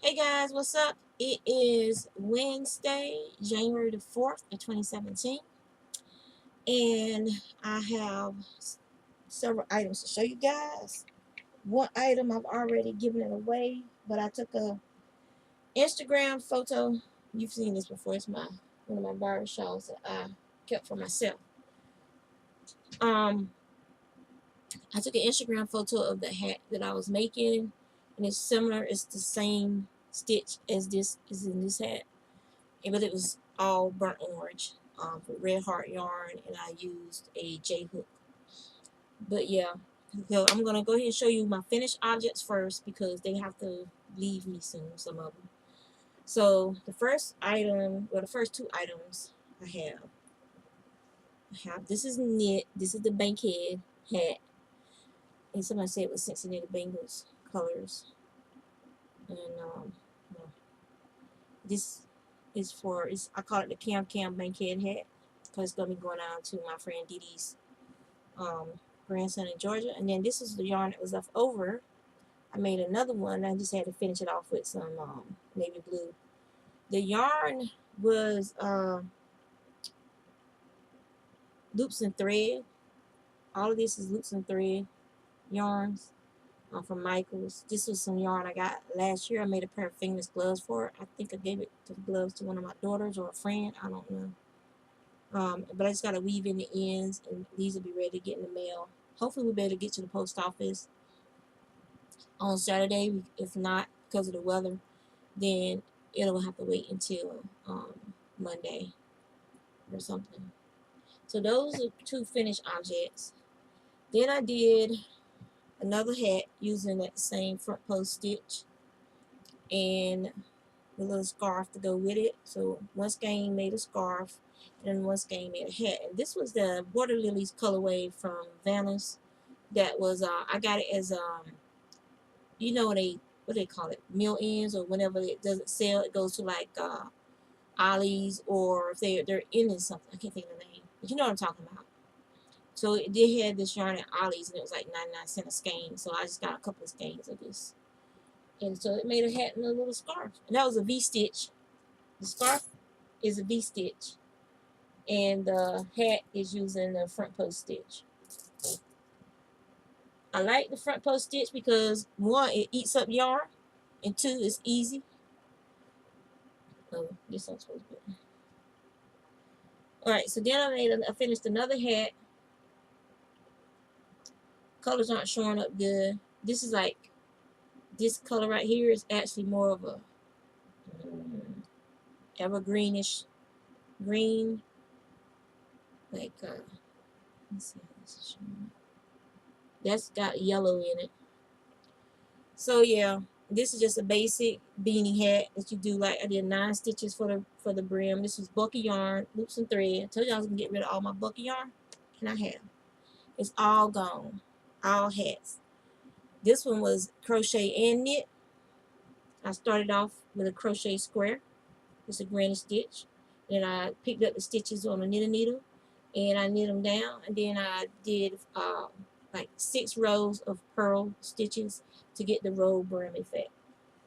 Hey guys, what's up? It is Wednesday, January the 4th of 2017, and I have several items to show you guys. One item I've already given it away, but I took a Instagram photo. You've seen this before. It's one of my barber shawls that I kept for myself. Um, I took an Instagram photo of the hat that I was making, and it's similar. It's the same stitch as this is in this hat. But it was all burnt orange with red heart yarn, and I used a J hook. But yeah, so I'm gonna go ahead and show you my finished objects first because they have to leave me soon, some of them. So the first item, well, the first two items I have this is knit. This is the bankhead hat, and somebody said it was Cincinnati Bengals colors, and well, this is for I call it the Cam bankhead hat because it's gonna be going out to my friend Dee Dee's um, grandson in Georgia. And then this is the yarn that was left over. I made another one. I just had to finish it off with some navy blue. The yarn was loops and thread. All of this is loops and thread yarns from Michaels. This was some yarn I got last year. I made a pair of fingerless gloves for it. I think I gave it the gloves to one of my daughters or a friend. I don't know. But I just got to weave in the ends, and these will be ready to get in the mail. Hopefully we'll be able to get to the post office on Saturday. If not, because of the weather, then it'll have to wait until Monday or something. So those are two finished objects. Then I did another hat using that same front post stitch and the little scarf to go with it. So one skein made a scarf, and then one skein made a hat. And this was the Water Lilies colorway from Venice. That was I got it as you know what they call it, mill ends, or whenever it doesn't sell, it goes to like Ollie's, or if they're in something. I can't think of the name, but you know what I'm talking about. So it did have this yarn at Ollie's, and it was like 99 cents a skein. So I just got a couple of skeins of this, and so it made a hat and a little scarf. And that was a V stitch. The scarf is a V stitch, and the hat is using the front post stitch. I like the front post stitch because one, it eats up yarn, and two, it's easy. Oh, this one's supposed to be. Alright, so then I finished another hat. Colors aren't showing up good. This is like, this color right here is actually more of a evergreenish green. Like, let's see how this is showing. That's got yellow in it. So yeah, this is just a basic beanie hat that you do. Like I did 9 stitches for the brim. This was bulky yarn, loops and thread. I told you I was gonna get rid of all my bulky yarn, and I have. It's all gone, all hats. This one was crochet and knit. I started off with a crochet square. It's a granny stitch. Then I picked up the stitches on a knitting needle, and I knit them down. And then I did like 6 rows of purl stitches to get the roll brim effect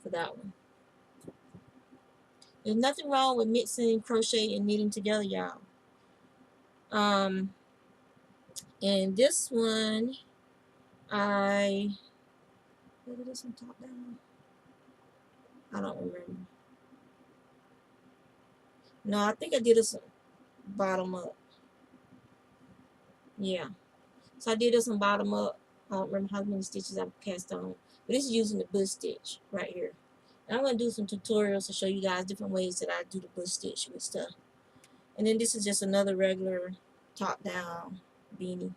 for that one. There's nothing wrong with mixing crochet and knitting together, y'all. And this one, I did this one top down. I don't remember. No, I think I did this bottom up. Yeah. So I did this one bottom up. I don't remember how many stitches I cast on. But this is using the bush stitch right here. And I'm going to do some tutorials to show you guys different ways that I do the bush stitch with stuff. And then this is just another regular top down beanie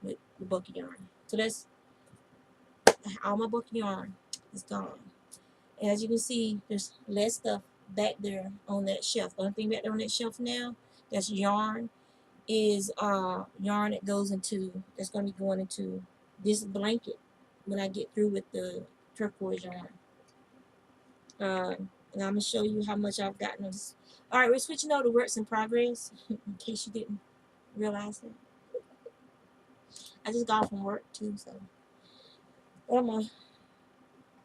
with the bucket yarn. So that's all my bucket yarn is gone. And as you can see, there's less stuff back there on that shelf. The only thing back there on that shelf now that's yarn is yarn that goes into, that's going to be going into this blanket when I get through with the turquoise yarn. And I'm going to show you how much I've gotten of this. Alright, we're switching over to works in progress, in case you didn't realize that. I just got off from work too, so.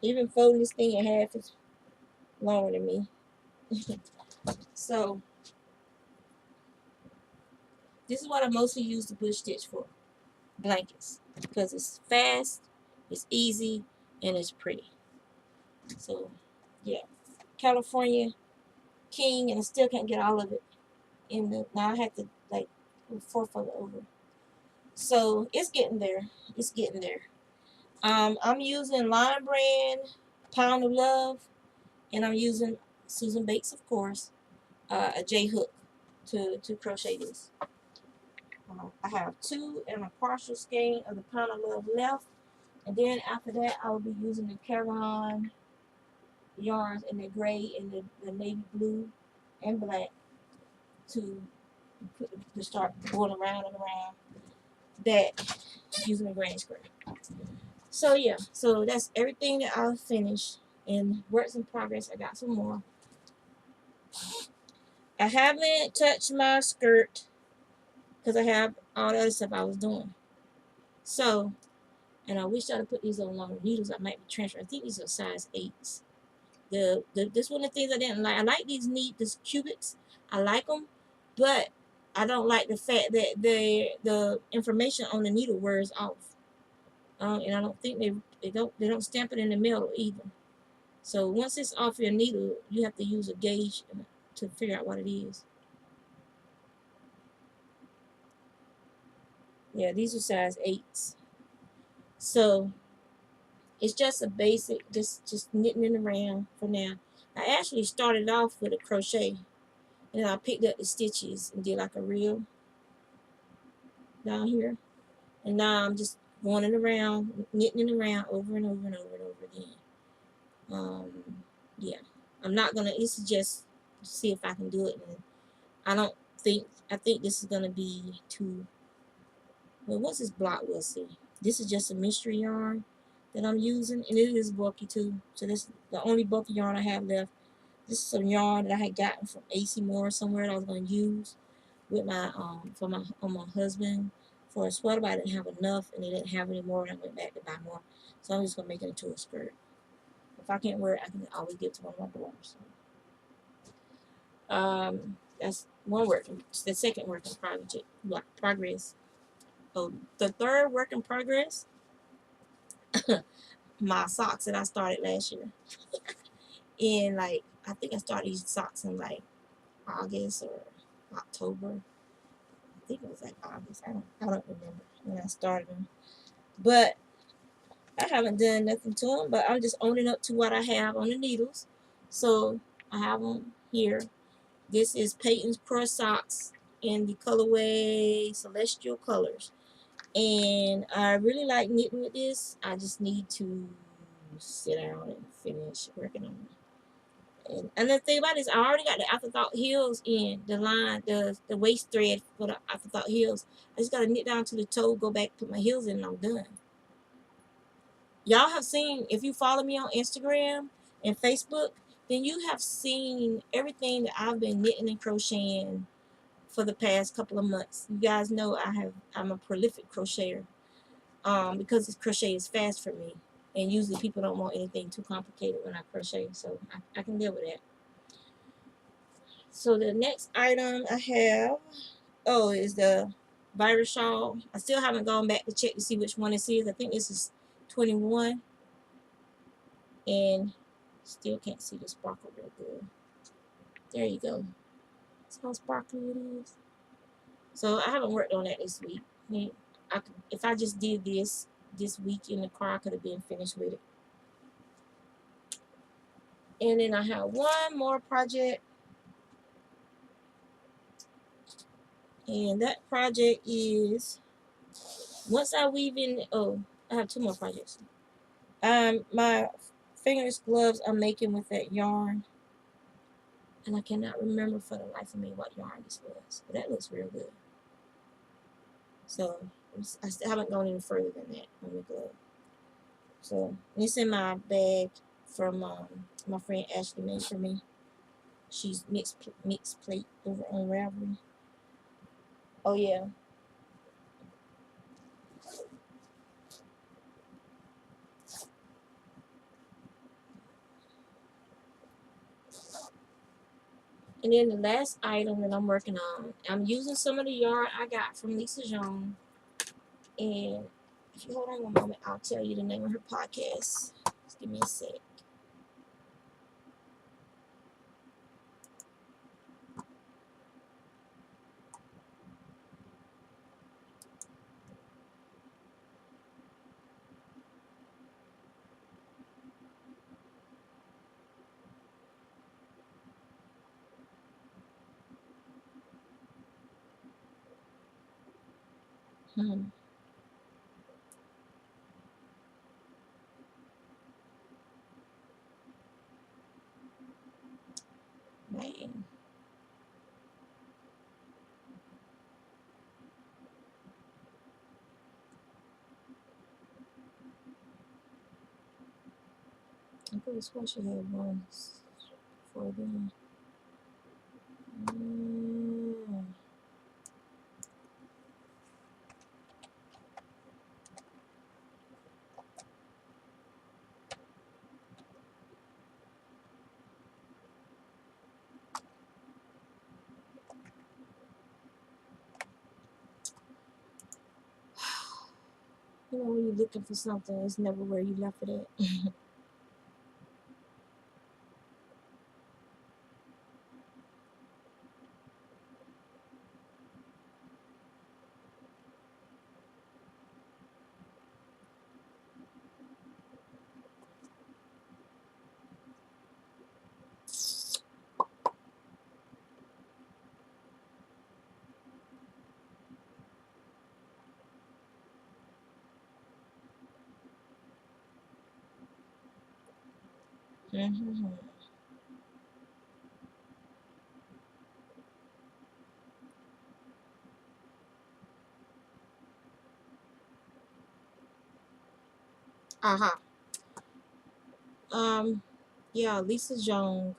Even folding this thing in half is longer than me. So this is what I mostly use the bush stitch for, blankets, because it's fast, it's easy, and it's pretty. So yeah, California King, and I still can't get all of it in the. Now I have to like fourth of it over. So it's getting there. It's getting there. I'm using Line Brand Pound of Love, and I'm using Susan Bates, of course, a J hook to crochet this. I have 2 and a partial skein of the Pound of Love left, and then after that I will be using the Caron yarns in the gray and the navy blue and black to to start going around and around that using a granny square. So yeah, so that's everything that I'll finish. In works in progress, I got some more. I haven't touched my skirt because I have all the other stuff I was doing. So, and I wish I'd put these on longer needles. I might be transferring. I think these are size 8s. This one of the things I didn't like. I like these cubics. I like them, but I don't like the fact that the information on the needle wears off. And I don't think they don't stamp it in the middle either. So once it's off your needle, you have to use a gauge to figure out what it is. Yeah, these are size 8s. So it's just a basic, just knitting it around for now. I actually started off with a crochet, and I picked up the stitches and did like a reel down here. And now I'm just going it around, knitting it around over and over and over and over again. Um, yeah, I'm not gonna. This is just to see if I can do it. And I don't think. I think this is gonna be too. Well, what's this block? We'll see. This is just a mystery yarn that I'm using, and it is bulky too. So this is the only bulky yarn I have left. This is some yarn that I had gotten from AC Moore somewhere that I was gonna use with my for my on my husband for a sweater, but I didn't have enough, and they didn't have any more, and I went back to buy more. So I'm just gonna make it into a skirt. If I can't wear it, I can always give it to one of my daughters. That's one work. It's the second work in progress. Oh, the third work in progress. My socks that I started last year. In like, I think I started these socks in like August or October. I think it was like August. I don't remember when I started them. But I haven't done nothing to them. But I'm just owning up to what I have on the needles. So I have them here. This is Peyton's Cross Socks in the colorway Celestial Colors. And I really like knitting with this. I just need to sit down and finish working on it. And the thing about this, I already got the afterthought heels in the line, the waist thread for the afterthought heels. I just gotta knit down to the toe, go back, put my heels in, and I'm done. Y'all have seen, if you follow me on Instagram and Facebook, then you have seen everything that I've been knitting and crocheting for the past couple of months. You guys know I'm a prolific crocheter. Because this crochet is fast for me, and usually people don't want anything too complicated when I crochet, so I can deal with that. So the next item I have, is the virus shawl. I still haven't gone back to check to see which one this is. I think this is 21, and still can't see the sparkle real good. There you go. See how sparkly it is. So I haven't worked on that this week. If I just did this week in the car, I could have been finished with it. And then I have one more project. And that project is, once I weave in, I have 2 more projects. My fingerless gloves I'm making with that yarn. And I cannot remember for the life of me what yarn this was. But that looks real good. So I still haven't gone any further than that on the glove. So it's in my bag from my friend Ashley made for me. She's mixed plate over on Ravelry. Oh yeah. And then the last item that I'm working on, I'm using some of the yarn I got from Lisa Jones. And if you hold on one moment, I'll tell you the name of her podcast. Just give me a sec. Hmm. Man. I could have sworn she had one before then. Mm. You know, when you're looking for something, it's never where you left it at. Mm-hmm. Uh-huh. Um, yeah, Lisa Jones,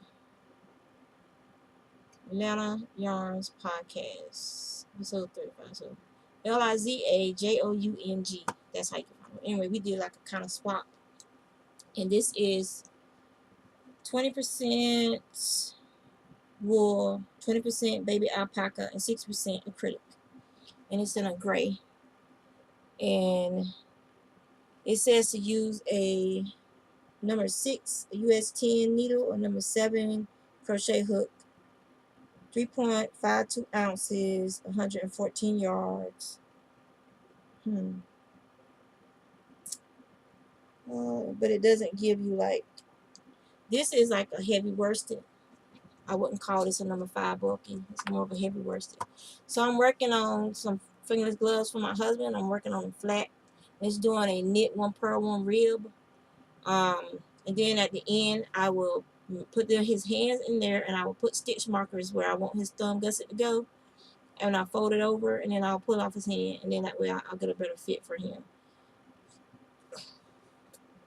Atlanta Yarns Podcast, episode 35. So Lizajoung. That's how you can find it. Anyway, we did like a kind of swap. And this is 20% wool, 20% baby alpaca, and 6% acrylic. And it's in a gray. And it says to use a number 6 US 10 needle or number 7 crochet hook, 3.52 ounces, 114 yards. But it doesn't give you like, this is like a heavy worsted. I wouldn't call this a number 5 bulky. It's more of a heavy worsted. So I'm working on some fingerless gloves for my husband. I'm working on a flat. It's doing a knit, one purl, one rib. And then at the end, I will put his hands in there, and I will put stitch markers where I want his thumb gusset to go. And I'll fold it over, and then I'll pull off his hand, and then that way I'll get a better fit for him.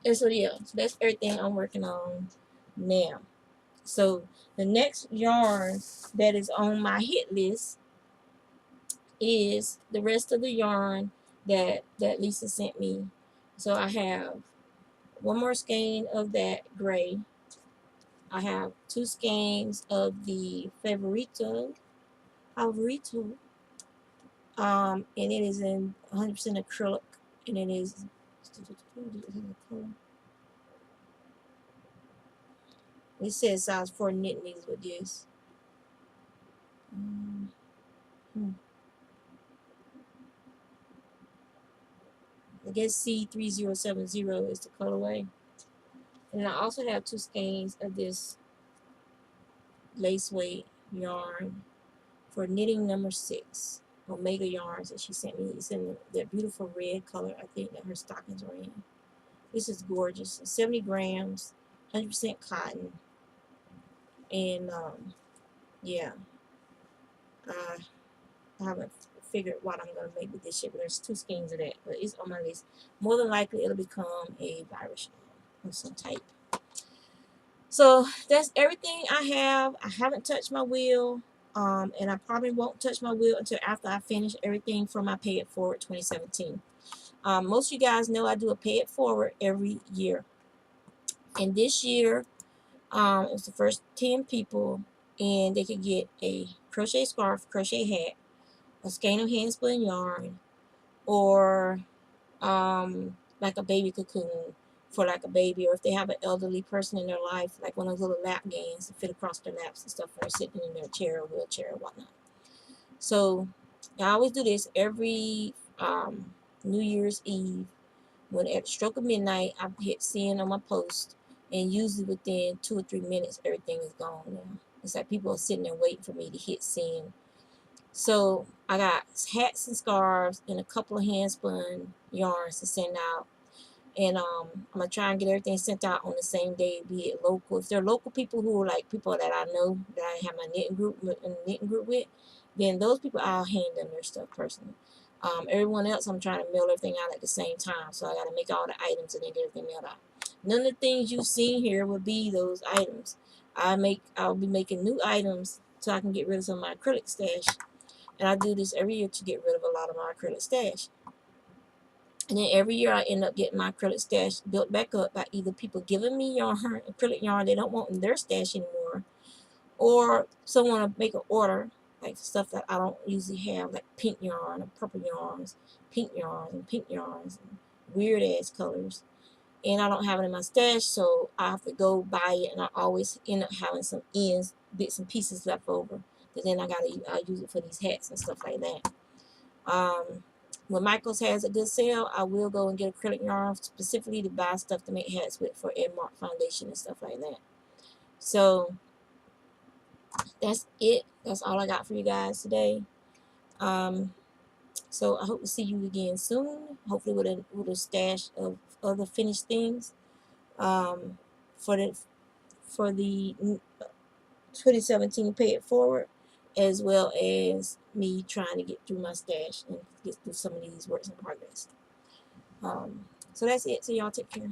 And so yeah, so that's everything I'm working on now. So the next yarn that is on my hit list is the rest of the yarn that Lisa sent me. So I have one more skein of that gray. I have 2 skeins of the Favorito, and it is in 100% acrylic, and it is. It says size 4 knit needles with this. Um, hmm. I guess C3070 is the colorway. And I also have 2 skeins of this lace weight yarn for knitting number 6. Omega yarns that she sent me. It's in that beautiful red color, I think, that her stockings are in. This is gorgeous. 70 grams, 100% cotton. And yeah, I haven't figured what I'm going to make with this shit, but there's 2 skeins of that. But it's on my list. More than likely, it'll become a virus of some type. So that's everything I have. I haven't touched my wheel. And I probably won't touch my wheel until after I finish everything for my Pay It Forward 2017. Most of you guys know I do a Pay It Forward every year. And this year, it's the first 10 people and they could get a crochet scarf, crochet hat, a skein of hand spun yarn, or like a baby cocoon for like a baby, or if they have an elderly person in their life, like one of those little lap gains to fit across their laps and stuff when they're sitting in their chair or wheelchair or whatnot. So I always do this every New Year's Eve. When at the stroke of midnight, I hit send on my post, and usually within 2 or 3 minutes, everything is gone now. It's like people are sitting there waiting for me to hit send. So I got hats and scarves and a couple of hand spun yarns to send out. And I'm gonna try and get everything sent out on the same day, be it local. If they're local people who are like people that I know that I have my knitting group with, then those people I'll hand them their stuff personally. Everyone else I'm trying to mail everything out at the same time, so I gotta make all the items and then get everything mailed out. None of the things you've seen here will be those items. I'll be making new items so I can get rid of some of my acrylic stash. And I do this every year to get rid of a lot of my acrylic stash. And then every year I end up getting my acrylic stash built back up by either people giving me yarn, acrylic yarn they don't want in their stash anymore, or someone will make an order, like stuff that I don't usually have, like pink yarn or purple yarns, and pink yarns, and weird ass colors. And I don't have it in my stash, so I have to go buy it, and I always end up having some ends, bits and pieces left over. But then I use it for these hats and stuff like that. When Michael's has a good sale, I will go and get acrylic yarn specifically to buy stuff to make hats with for Edmark Foundation and stuff like that. So that's it. That's all I got for you guys today. So I hope to see you again soon. Hopefully with a stash of other finished things. Um, for the for the 2017 Pay It Forward, as well as me trying to get through my stash and get through some of these works in progress. So that's it. So y'all take care.